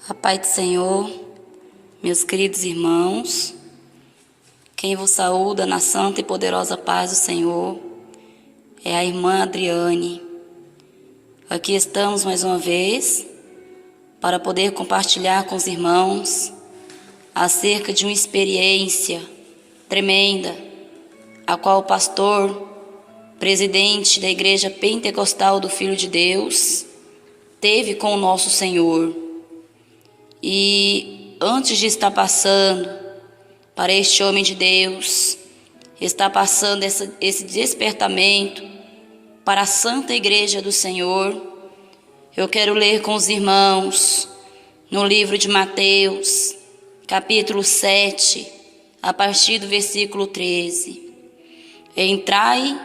A paz do Senhor, meus queridos irmãos, quem vos saúda na santa e poderosa paz do Senhor é a irmã Adriane. Aqui estamos mais uma vez para poder compartilhar com os irmãos acerca de uma experiência tremenda, a qual o pastor, presidente da Igreja Pentecostal do Filho de Deus, teve com o nosso Senhor. E antes de estar passando para este homem de Deus, está passando esse despertamento para a Santa Igreja do Senhor, eu quero ler com os irmãos no livro de Mateus, capítulo 7, a partir do versículo 13. Entrai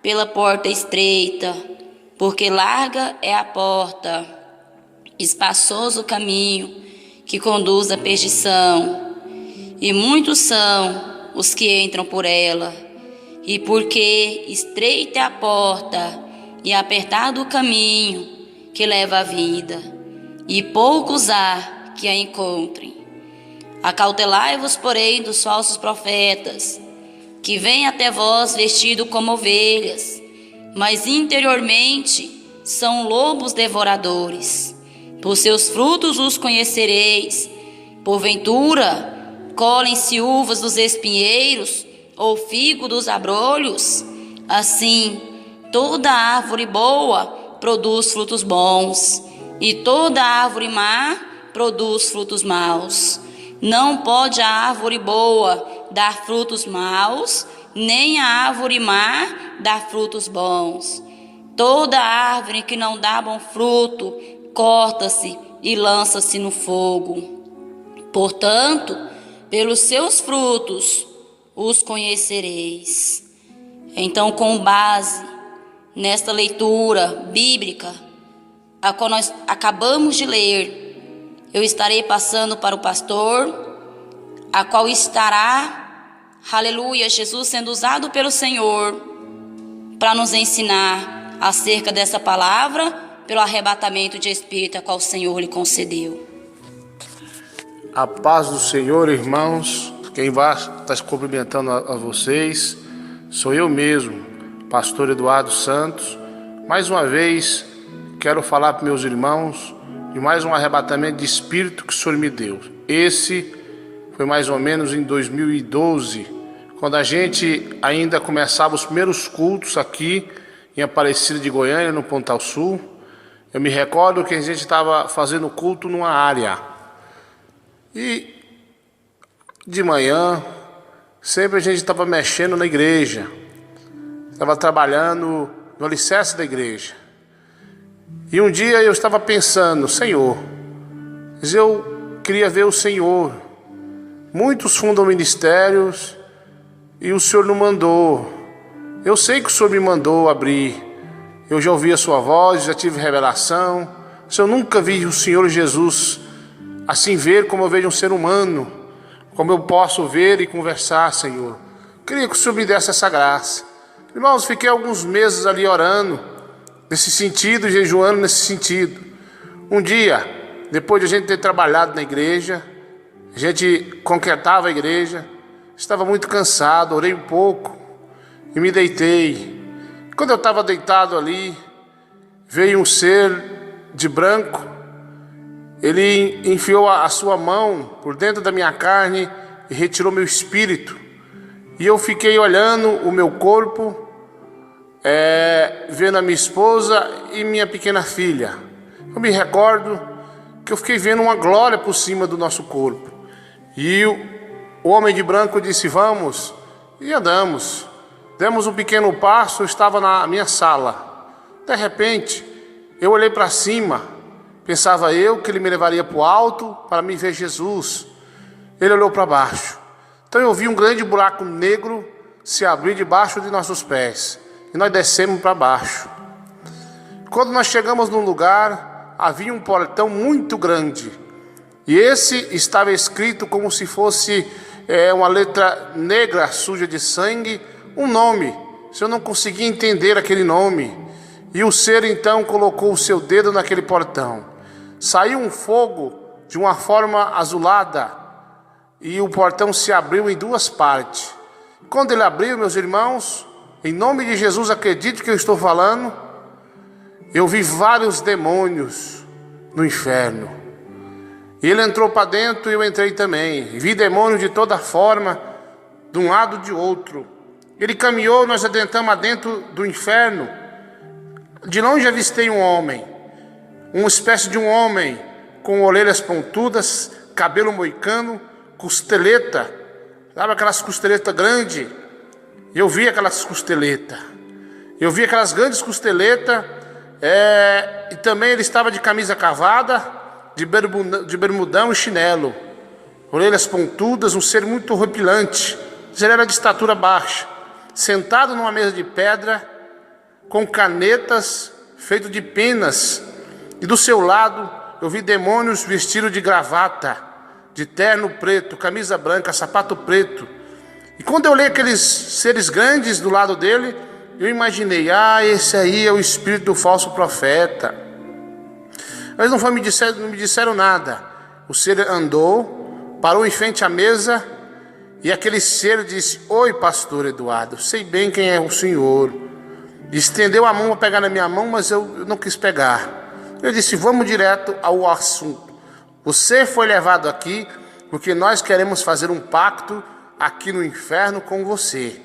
pela porta estreita, porque larga é a porta, espaçoso o caminho que conduz à perdição, e muitos são os que entram por ela. E porque estreita é a porta e apertado o caminho que leva à vida, e poucos há que a encontrem. Acautelai-vos, porém, dos falsos profetas, que vêm até vós vestidos como ovelhas, mas interiormente são lobos devoradores. Por seus frutos os conhecereis. Porventura, colhem-se uvas dos espinheiros, ou figo dos abrolhos? Assim, toda árvore boa produz frutos bons, e toda árvore má produz frutos maus. Não pode a árvore boa dar frutos maus, nem a árvore má dar frutos bons. Toda árvore que não dá bom fruto, corta-se e lança-se no fogo. Portanto, pelos seus frutos os conhecereis. Então, com base nesta leitura bíblica, a qual nós acabamos de ler, eu estarei passando para o pastor, a qual estará, aleluia, Jesus sendo usado pelo Senhor para nos ensinar acerca dessa palavra, pelo arrebatamento de espírito a qual o Senhor lhe concedeu. A paz do Senhor, irmãos. Quem vai estar se cumprimentando a vocês sou eu mesmo, pastor Eduardo Santos. Mais uma vez quero falar para meus irmãos de mais um arrebatamento de espírito que o Senhor me deu. Esse foi mais ou menos em 2012, quando a gente ainda começava os primeiros cultos aqui em Aparecida de Goiânia, no Pontal Sul. Eu me recordo que a gente estava fazendo culto numa área. E de manhã, sempre a gente estava mexendo na igreja. Estava trabalhando no alicerce da igreja. E um dia eu estava pensando, Senhor, mas eu queria ver o Senhor. Muitos fundam ministérios e o Senhor não mandou. Eu sei que o Senhor me mandou abrir. Eu já ouvi a sua voz, já tive revelação. Se eu nunca vi o Senhor Jesus assim ver como eu vejo um ser humano, como eu posso ver e conversar, Senhor. Queria que o Senhor me desse essa graça. Irmãos, fiquei alguns meses ali orando, nesse sentido, jejuando nesse sentido. Um dia, depois de a gente ter trabalhado na igreja, a gente concretava a igreja, estava muito cansado, orei um pouco e me deitei. Quando eu estava deitado ali, veio um ser de branco. Ele enfiou a sua mão por dentro da minha carne e retirou meu espírito. E eu fiquei olhando o meu corpo, vendo a minha esposa e minha pequena filha. Eu me recordo que eu fiquei vendo uma glória por cima do nosso corpo. E o homem de branco disse, vamos, e andamos. Demos um pequeno passo, eu estava na minha sala. De repente, eu olhei para cima, pensava eu que ele me levaria para o alto para me ver Jesus. Ele olhou para baixo. Então eu vi um grande buraco negro se abrir debaixo de nossos pés. E nós descemos para baixo. Quando nós chegamos num lugar, havia um portão muito grande. E esse estava escrito como se fosse uma letra negra, suja de sangue, um nome. Se eu não conseguia entender aquele nome. E o ser então colocou o seu dedo naquele portão. Saiu um fogo de uma forma azulada, e o portão se abriu em duas partes. Quando ele abriu, meus irmãos, em nome de Jesus, acredite que eu estou falando, eu vi vários demônios no inferno. E ele entrou para dentro e eu entrei também. Vi demônios de toda forma, de um lado e de outro. Ele caminhou, nós adentramos dentro do inferno. De longe avistei um homem, uma espécie de um homem com orelhas pontudas, cabelo moicano, costeleta, sabe aquelas costeletas grandes? Eu vi aquelas costeletas, eu vi aquelas grandes costeletas, e também ele estava de camisa cavada, de bermudão e chinelo, orelhas pontudas, um ser muito horripilante. Ele era de estatura baixa, sentado numa mesa de pedra, com canetas feito de penas, e do seu lado eu vi demônios vestidos de gravata, de terno preto, camisa branca, sapato preto. E quando eu olhei aqueles seres grandes do lado dele, eu imaginei, esse aí é o espírito do falso profeta. Eles não me disseram nada. O ser andou, parou em frente à mesa, e aquele ser disse: oi, pastor Eduardo, sei bem quem é o senhor. Estendeu a mão para pegar na minha mão, mas eu não quis pegar. Eu disse: vamos direto ao assunto. Você foi levado aqui porque nós queremos fazer um pacto aqui no inferno com você.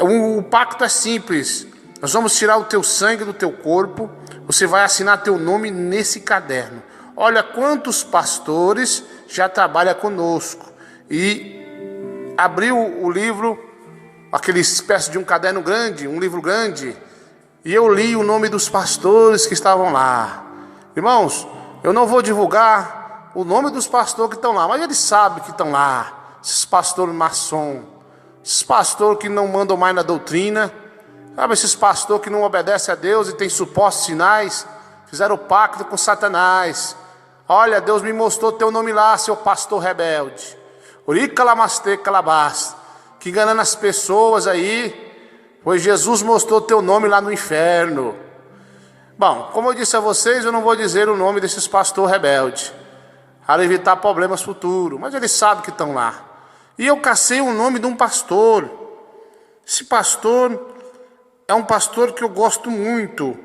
O pacto é simples. Nós vamos tirar o teu sangue do teu corpo. Você vai assinar teu nome nesse caderno. Olha quantos pastores já trabalham conosco. E abriu o livro, aquele espécie de um caderno grande, um livro grande, e eu li o nome dos pastores que estavam lá. Irmãos, eu não vou divulgar o nome dos pastores que estão lá, mas eles sabem que estão lá. Esses pastores maçom, esses pastores que não mandam mais na doutrina, sabe, esses pastores que não obedecem a Deus e têm supostos sinais, fizeram pacto com Satanás. Olha, Deus me mostrou teu nome lá, seu pastor rebelde. Uricalamaste calabás, que enganando as pessoas aí, pois Jesus mostrou teu nome lá no inferno. Bom, como eu disse a vocês, eu não vou dizer o nome desses pastores rebeldes, para evitar problemas futuros, mas eles sabem que estão lá. E eu cacei o nome de um pastor. Esse pastor é um pastor que eu gosto muito.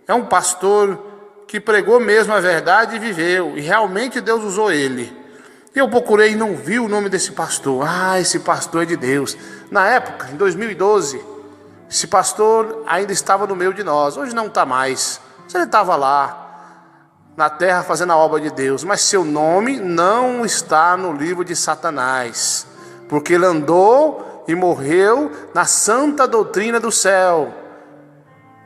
É um pastor que pregou mesmo a verdade e viveu, e realmente Deus usou ele. Eu procurei e não vi o nome desse pastor. Esse pastor é de Deus. Na época, em 2012, esse pastor ainda estava no meio de nós. Hoje não está mais. Ele estava lá, na terra, fazendo a obra de Deus. Mas seu nome não está no livro de Satanás, porque ele andou e morreu na santa doutrina do céu.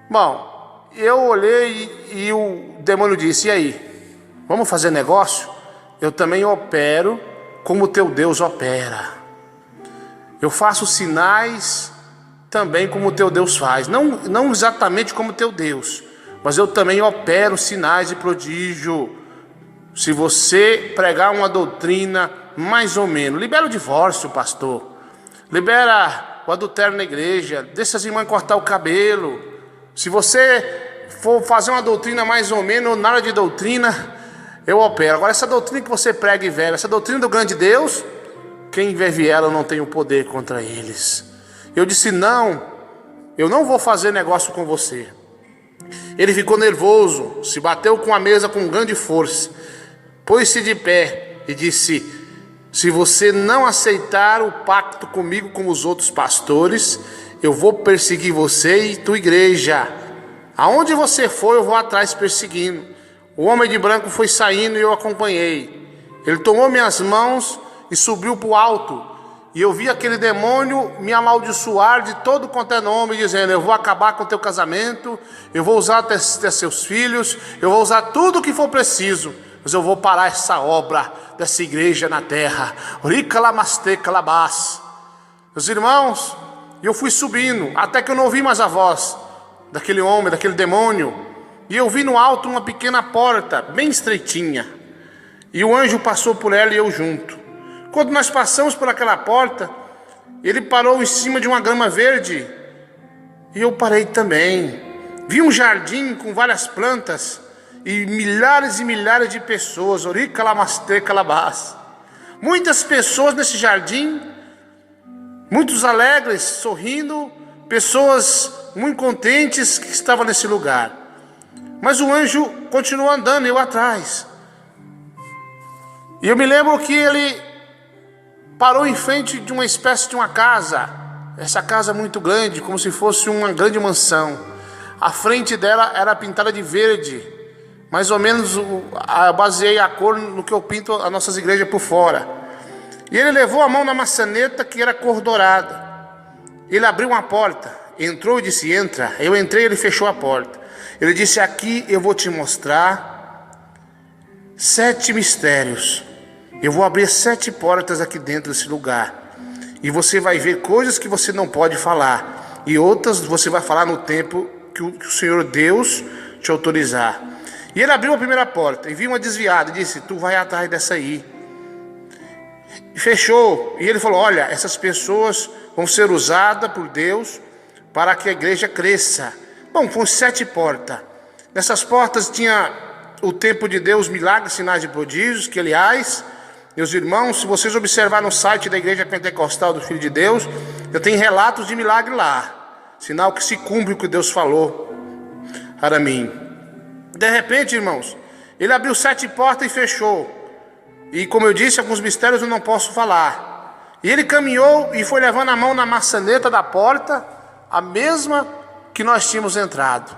Bom, eu olhei e o demônio disse: e aí, vamos fazer negócio? Eu também opero como teu Deus opera. Eu faço sinais também como teu Deus faz. Não exatamente como teu Deus, mas eu também opero sinais e prodígio. Se você pregar uma doutrina mais ou menos, libera o divórcio, pastor. Libera o adultério na igreja. Deixa as irmãs cortar o cabelo. Se você for fazer uma doutrina mais ou menos, ou nada de doutrina, eu opero. Agora, essa doutrina que você prega e vela, essa doutrina do grande Deus, quem vive ela não tem o poder contra eles. Eu disse: não, eu não vou fazer negócio com você. Ele ficou nervoso, se bateu com a mesa com grande força, pôs-se de pé e disse: se você não aceitar o pacto comigo como os outros pastores, eu vou perseguir você e tua igreja. Aonde você for, eu vou atrás perseguindo. O homem de branco foi saindo e eu acompanhei. Ele tomou minhas mãos e subiu para o alto. E eu vi aquele demônio me amaldiçoar de todo quanto é nome, dizendo: eu vou acabar com o teu casamento, eu vou usar até seus filhos, eu vou usar tudo o que for preciso, mas eu vou parar essa obra dessa igreja na terra. Meus irmãos, eu fui subindo, até que eu não ouvi mais a voz daquele homem, daquele demônio. E eu vi no alto uma pequena porta, bem estreitinha. E o anjo passou por ela e eu junto. Quando nós passamos por aquela porta, ele parou em cima de uma grama verde. E eu parei também. Vi um jardim com várias plantas. e milhares de pessoas, muitas pessoas nesse jardim, muitos alegres, sorrindo, pessoas muito contentes que estavam nesse lugar. Mas o anjo continuou andando, eu atrás. E eu me lembro que ele parou em frente de uma espécie de uma casa, essa casa muito grande, como se fosse uma grande mansão. A frente dela era pintada de verde, mais ou menos eu baseei a cor no que eu pinto as nossas igrejas por fora. E ele levou a mão na maçaneta que era cor dourada. Ele abriu uma porta, entrou e disse: entra. Eu entrei e ele fechou a porta. Ele disse: aqui eu vou te mostrar 7 mistérios. Eu vou abrir 7 portas aqui dentro desse lugar. E você vai ver coisas que você não pode falar. E outras você vai falar no tempo que o Senhor Deus te autorizar. E ele abriu a primeira porta e viu uma desviada e disse: tu vai atrás dessa aí. E fechou. E ele falou: olha, essas pessoas vão ser usadas por Deus para que a igreja cresça. Bom, foram 7 portas. Nessas portas tinha o tempo de Deus, milagres, sinais e prodígios, que aliás, meus irmãos, se vocês observarem no site da Igreja Pentecostal do Filho de Deus, eu tenho relatos de milagre lá, sinal que se cumpre o que Deus falou para mim. De repente, irmãos, ele abriu 7 portas e fechou. E como eu disse, alguns mistérios eu não posso falar. E ele caminhou e foi levando a mão na maçaneta da porta, a mesma que nós tínhamos entrado.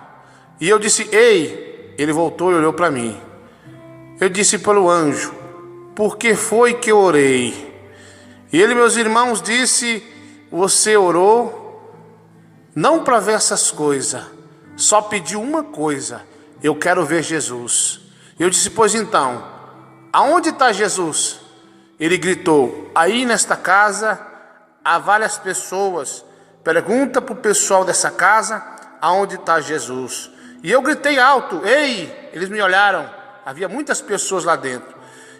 E eu disse: ei. Ele voltou e olhou para mim. Eu disse para o anjo: por que foi que eu orei? E ele, meus irmãos, disse: você orou não para ver essas coisas, só pediu uma coisa: eu quero ver Jesus. E eu disse: pois então, aonde está Jesus? Ele gritou: aí nesta casa há várias pessoas, pergunta para o pessoal dessa casa aonde está Jesus. E eu gritei alto: ei! Eles me olharam, havia muitas pessoas lá dentro.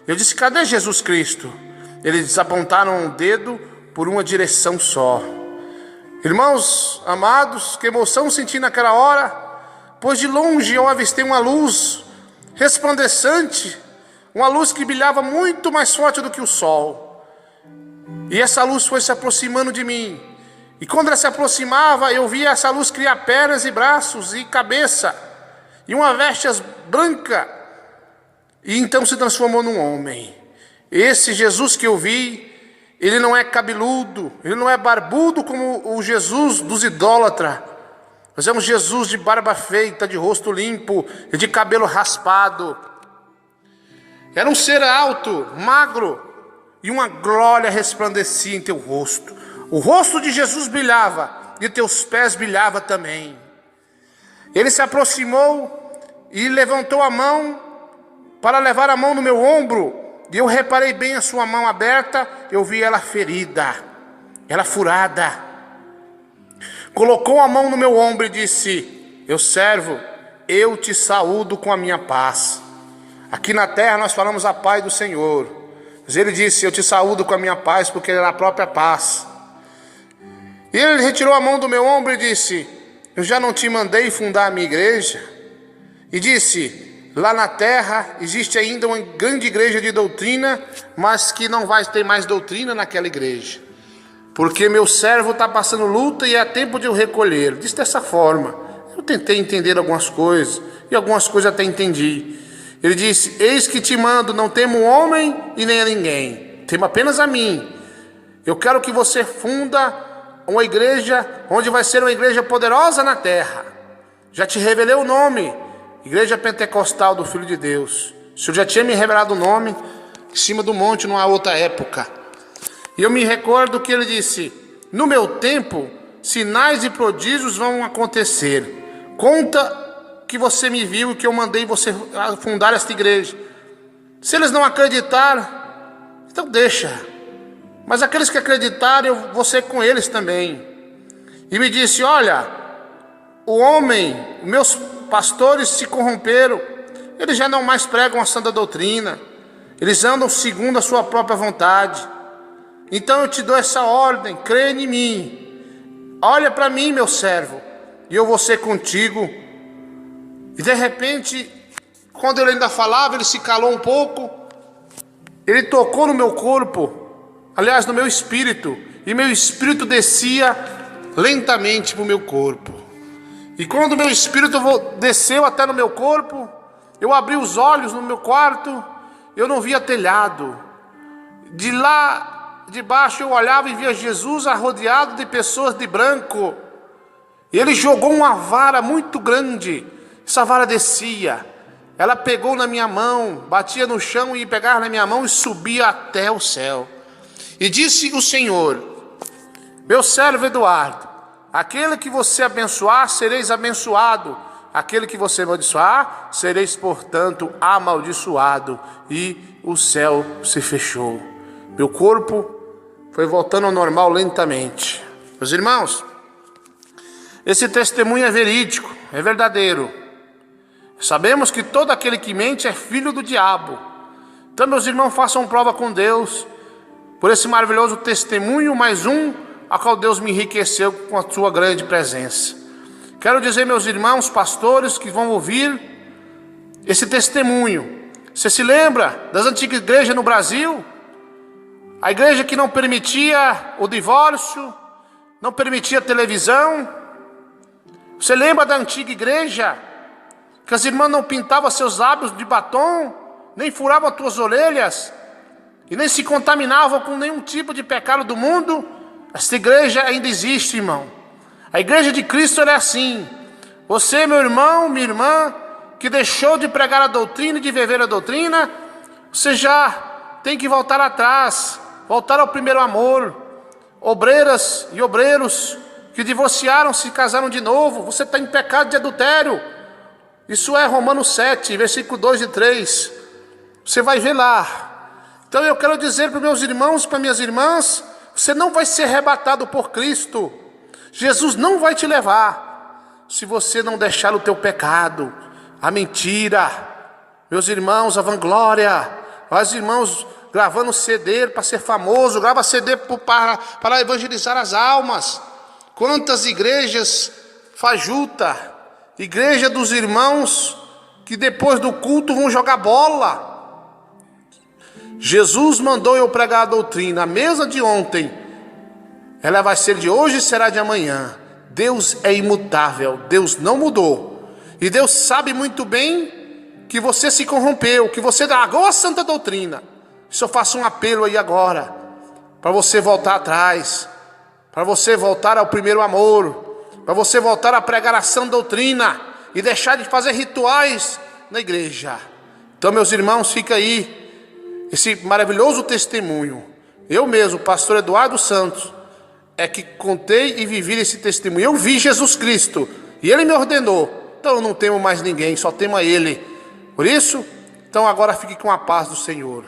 Eu disse: cadê Jesus Cristo? Eles apontaram o dedo por uma direção só. Irmãos amados, que emoção senti naquela hora, pois de longe eu avistei uma luz resplandecente, uma luz que brilhava muito mais forte do que o sol. E essa luz foi se aproximando de mim. E quando ela se aproximava, eu via essa luz criar pernas e braços e cabeça, e uma veste branca, e então se transformou num homem. Esse Jesus que eu vi, ele não é cabeludo, ele não é barbudo como o Jesus dos idólatras. Nós vemos Jesus de barba feita, de rosto limpo e de cabelo raspado. Era um ser alto, magro, e uma glória resplandecia em teu rosto. O rosto de Jesus brilhava, e teus pés brilhavam também. Ele se aproximou e levantou a mão para levar a mão no meu ombro. E eu reparei bem a sua mão aberta, eu vi ela ferida, ela furada. Colocou a mão no meu ombro e disse: meu servo, eu te saúdo com a minha paz. Aqui na terra nós falamos a paz do Senhor, mas ele disse: eu te saúdo com a minha paz, porque ele é a própria paz. E ele retirou a mão do meu ombro e disse: eu já não te mandei fundar a minha igreja? E disse: lá na terra existe ainda uma grande igreja de doutrina, mas que não vai ter mais doutrina naquela igreja, porque meu servo está passando luta e é tempo de eu recolher. Disse dessa forma. Eu tentei entender algumas coisas, e algumas coisas até entendi. Ele disse: eis que te mando, não temo homem e nem a ninguém, temo apenas a mim. Eu quero que você funda uma igreja, onde vai ser uma igreja poderosa na terra. Já te revelei o nome, Igreja Pentecostal do Filho de Deus. O Senhor já tinha me revelado o nome em cima do monte numa outra época. E eu me recordo que ele disse: no meu tempo, sinais e prodígios vão acontecer. Conta que você me viu e que eu mandei você fundar esta igreja. Se eles não acreditaram, então deixa. Mas aqueles que acreditaram, eu vou ser com eles também. E me disse: olha, meus pastores se corromperam, eles já não mais pregam a santa doutrina, eles andam segundo a sua própria vontade. Então eu te dou essa ordem, crê em mim, olha para mim, meu servo, e eu vou ser contigo. E de repente Quando ele ainda falava, ele se calou um pouco. Ele tocou no meu corpo, aliás, no meu espírito, e meu espírito descia lentamente para o meu corpo. E quando o meu espírito desceu até no meu corpo, eu abri os olhos no meu quarto, eu não via telhado. De lá de baixo eu olhava e via Jesus rodeado de pessoas de branco. E ele jogou uma vara muito grande, essa vara descia. Ela pegou na minha mão, batia no chão e pegava na minha mão e subia até o céu. E disse o Senhor: meu servo Eduardo, aquele que você abençoar, sereis abençoado. Aquele que você amaldiçoar, sereis, portanto, amaldiçoado. E o céu se fechou. Meu corpo foi voltando ao normal lentamente. Meus irmãos, esse testemunho é verídico, é verdadeiro. Sabemos que todo aquele que mente é filho do diabo. Então, meus irmãos, façam prova com Deus por esse maravilhoso testemunho, mais um, a qual Deus me enriqueceu com a sua grande presença. Quero dizer, meus irmãos pastores que vão ouvir esse testemunho, você se lembra das antigas igrejas no Brasil? A igreja que não permitia o divórcio, não permitia televisão. Você lembra da antiga igreja? Que as irmãs não pintavam seus lábios de batom, nem furavam as tuas orelhas, e nem se contaminavam com nenhum tipo de pecado do mundo. Esta igreja ainda existe, irmão. A igreja de Cristo é assim. Você, meu irmão, minha irmã, que deixou de pregar a doutrina e de viver a doutrina, você já tem que voltar atrás, voltar ao primeiro amor. Obreiras e obreiros que divorciaram, se casaram de novo, você está em pecado de adultério. Isso é Romanos 7, versículo 2 e 3. Você vai ver lá. Então eu quero dizer para os meus irmãos, para minhas irmãs, você não vai ser arrebatado por Cristo. Jesus não vai te levar se você não deixar o teu pecado, a mentira. Meus irmãos, a vanglória. Os irmãos gravando CD para ser famoso, grava CD para evangelizar as almas. Quantas igrejas fajuta, igreja dos irmãos que depois do culto vão jogar bola. Jesus mandou eu pregar a doutrina, a mesa de ontem, ela vai ser de hoje e será de amanhã. Deus é imutável, Deus não mudou. E Deus sabe muito bem que você se corrompeu, que você largou a santa doutrina. Se eu faço um apelo aí agora, para você voltar atrás, para você voltar ao primeiro amor, para você voltar a pregar a sã doutrina e deixar de fazer rituais na igreja. Então, meus irmãos, fica aí esse maravilhoso testemunho. Eu mesmo, pastor Eduardo Santos, é que contei e vivi esse testemunho. Eu vi Jesus Cristo e Ele me ordenou. Então eu não temo mais ninguém, só temo a Ele. Por isso, então agora fique com a paz do Senhor.